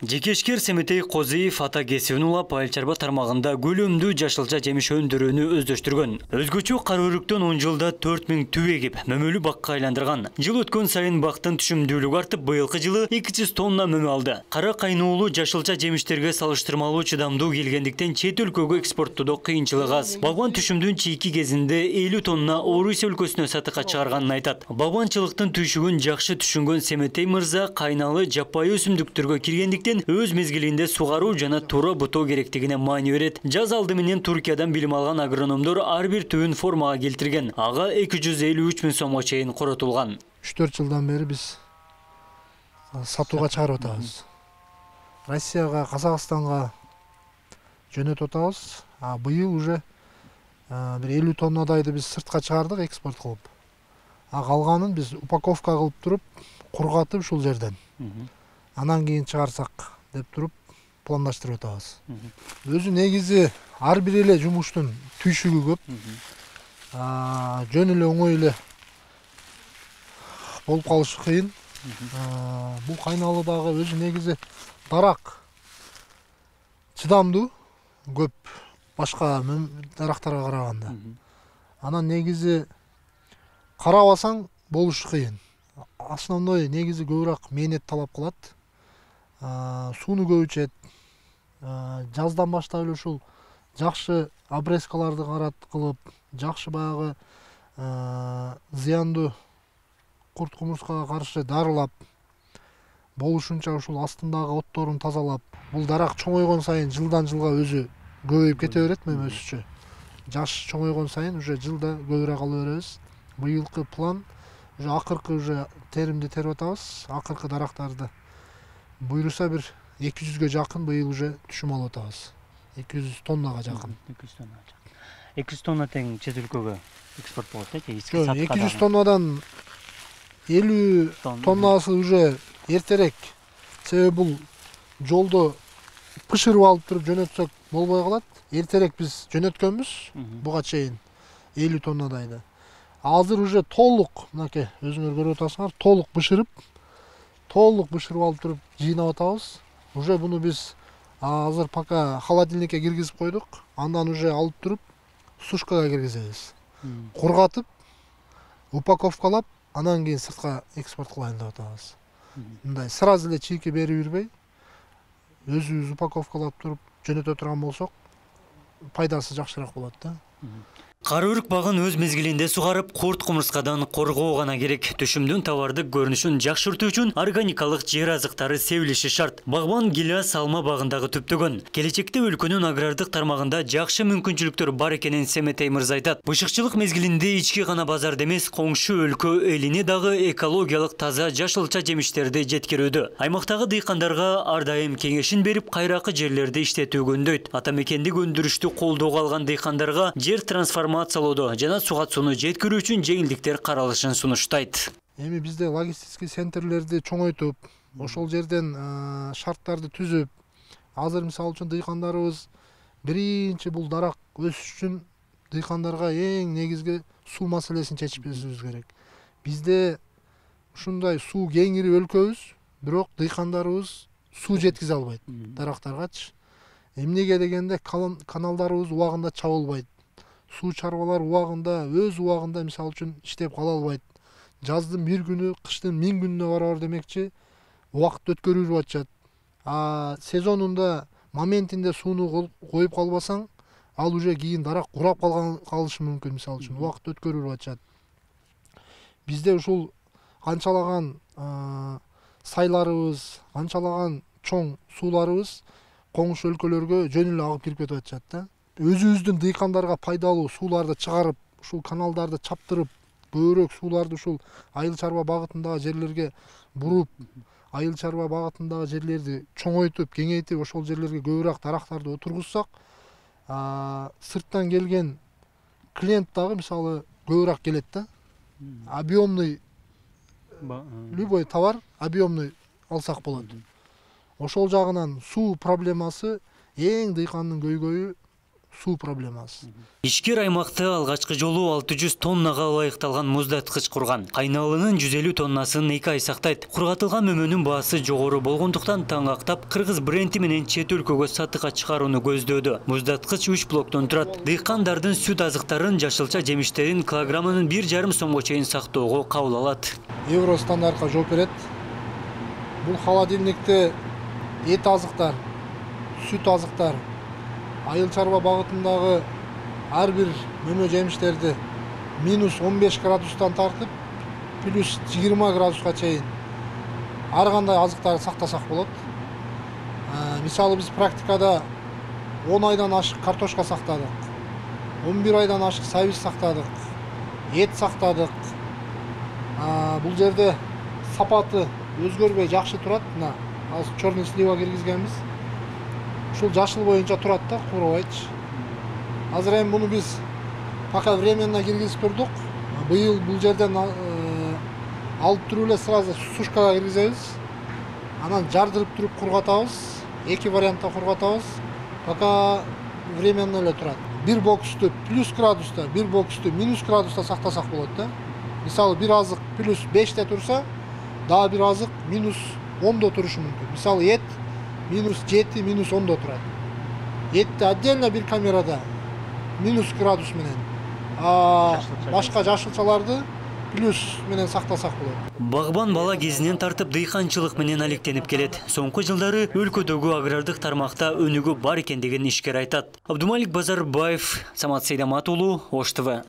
Жекешкер Семетей Козиев ата кесибин улап айыл чарба тармагында көлөмдүү жашылча жемиш өндүрүүнү өздөштүргөн. Өзгөчө кара өрүктөн 10 жылда 4000 түп эгип, мөмөлүү бакка айландырган. Жыл өткөн сайын бактын түшүмдүүлүгү артып, быйылкы жылы 200 тонна мөмө алды. Кара кайнуулуу жашылча жемиштерге салыштырмалуу чыдамдуу келгендиктен чет өлкөгө экспорттоодо кыйынчылык аз. Багбан түшүмдүн чийки кезинде 50 тонна Орус өлкөсүнө сатыкка чыгарганын айтат. Багбанчылыктын түйшүгүн жакшы түшүнгөн Семетей мырза кайналы жапайы өсүмдүктөргө киргендиктен өз мезгилинде сугаруу жана туура бутоо керектигине маани берет. Жаз алды менен Туркиядан билим алган агрономдор ар бир түбүн формага келтирген. Ага 253 000 сомго чейин коротулган. 3-4 жылдан бери биз сатууга чыгарып атабыз. Россияга, Казакстанга жөнөтүп атабыз. Быйыл уже бир 50 тоннадайды биз сыртка чыгардык экспорт кылып. Калганын биз упаковка кылып туруп, кургатып ушул жерден. Анан кийин чыгарсак деп туруп пландаштырып атабыз. Өзү негизи ар бир эле жумуштун түйшүгү көп. Жөн эле оңой эле болуп калышы кыйын. Бул кайналыдагы өзү негизи дарак чыдамдуу көп башка дарактарга караганда. Анан негизи карабасаң болушу кыйын. Основной негизи көбүрөөк мээнет талап кылат. Сууну көп ичет. Жаздан баштап эле ушул жакшы обрезкаларды кылып, жакшы баягы зыяндуу курт кумурскага каршы дарылап, болушунча ушул астындагы отторун тазалап, бул дарак чоңойгон сайын жылдан жылга өзү көбөйүп кете берет, мөмө өсүчү. Жаш чоңойгон сайын уже жылда көбүрөөк ала беребиз. Быйылкы план уже акыркы уже теримди терип атабыз. Акыркы дарактарды буйруса бир 200ге жакын быйыл уже түшүм алып атабыз. 200 тоннага жакын. 200 тонна тең чет өлкөгө экспорт болот да, 200 тоннадан 50 тоннасы уже эртерээк. Себеби бул жолдо пышырып алып туруп жөнөтсөк болбой калат. Эртерээк биз жөнөткөнбүз буга чейин 50 тоннадайды. Азыр уже толук, мынакей өзүңөр көрүп атасыңар, толук бышырып алып туруп жыйнап атабыз. Уже буну биз азыр пока холодильникке киргизип койдук. Андан уже алып туруп сушкага киргизебиз. Кургатып, упаковкалап, анан кийин сыртка экспорт кылайын деп атабыз. Мындай сразу эле чийки берип жүрбөй, өзүбүз упаковкалап туруп жөнөтө турган болсок, пайдасы жакшыраак болот да. Кара өрүк багын өз мезгилинде сугарып, курт кумурскадан коргоо гана керек. Түшүмдүн товардык көрүнүшүн жакшыртуу үчүн органикалык жер азыктары себилиши шарт. Багбан Гиля салма багындагы түптөгөн. Келечекте өлкөнүн агрардык тармагында жакшы мүмкүнчүлүктөр бар экенин Семетей мырза айтат. Бышыкчылык мезгилинде ички гана базарда эмес, коңшу өлкө элине дагы экологиялык таза жашылча жемиштерди жеткирүүдө. Аймактагы дыйкандарга ар дайым кеңешин берип, кайракы жерлерди иштетүүгө үндөйт. Ата мекендик өндүрүштү колдоого алган дыйкандарга жер трансформациялоодо жана сугат-сууну жеткирүү үчүн жеңилдиктер каралышын сунуштайт. Эми бизде логистический центрлерди чоңойтуп, ошол жерден шарттарды түзүп, азыр мисалы үчүн дыйкандарыбыз биринчи бул дарак өсүш үчүн дыйкандарга эң негизги суу маселесин чечип беришибиз керек. Бизде ушундай суу кеңири өлкөбүз, бирок дыйкандарыбыз суу жеткизе албайт дарактаргачы. Эмнеге дегенде каналдарыбыз убагында чабылбайт. Суу чарбалар убагында, өз убагында мисалы үчүн иштеп кала албайт. Жаздын 1 күнү, кыштын 1000 күнүнө барабар демекчи, убакыт өткөрүлүп атышат. Сезонунда моментинде сууну коюп калбасаң, ал уже кийин дарак курап калышы мүмкүн, мисалы үчүн убакыт өткөрүлүп атышат. Бизде ушул канчалаган сайларыбыз, канчалаган чоң сууларыбыз коңшу өлкөлөргө жөн эле агып кирип кетип атышат да. Өзүбүздүн дыйкандарга пайдалуу сууларды чыгарып, ушул каналдарды чаптырып, көбүрөөк сууларды ушул айыл чарба багытындагы жерлерге буруп, айыл чарба багытындагы жерлерди чоңойтуп, кеңейтип, ошол жерлерге көбүрөөк дарактарды отургузсак, сырттан келген клиент дагы мисалы көбүрөөк келет да. Объемный любой товар объемный алсак болот. Ошол жагынан суу проблемасы эң дыйкандын көйгөйү суу проблемасы. Ишкер аймакта алгачкы жолу 600 тоннага ылайыкталган муздаткыч курган. Кайналынын 150 тоннасын 2 ай сактайт. Кургатылган мөмөнүн баасы жогору болгондуктан таңактап кыргыз бренди менен чет өлкөгө сатыкка чыгарууну көздөөдү. Муздаткыч 3 блоктон турат. Дыйкандардын сүт азыктарын, жашылча жемиштерин килограммын 1,5 сомго чейин сактоого кабыл алат. Евро стандартка жооп берет. Бул холодильникте эт азыктар, сүт азыктар, айыл чарба багытындагы ар бир мөмө жемиштерди минус 15 градустан тартып плюс 20 градуска чейин ар кандай азыктарды сактасак болот. Мисалы биз практикада 10 айдан ашык картошка сактадык, 11 айдан ашык сабиз сактадык, эт сактадык. Бул жерде сапаты өзгөрбөй жакшы турат. Мына азыр черный слива киргизгенбиз. Ушул жашыл боюнча турат да, курабайчы. Азыр эми муну биз пока временно киргизип турдук. Быйыл бул жерден алып туруп эле сразу сушкага киргизебиз. Анан жардырып туруп кургатабыз. Эки вариантта кургатабыз. Пока временно эле турат. Бир боксту плюс градуста, бир боксту минус градуста сактасак болот да. Мисалы бир азык плюс 5те турса, дагы бир азык минус 10до турушу мүмкүн. Мисалы эт минус 7, минус 10до турат. Этти отдельно бир камерада минус градус менен, башка жашылчаларды плюс менен сактасак болот. Багбан бала кезинен тартып дыйканчылык менен алектенип келет. Соңку жылдары өлкөдөгү агрардык тармакта өнүгүү бар экендигин ишкер айтат. Абдумалик Базарбаев, Самат Сейдамат уулу, Ош ТВ.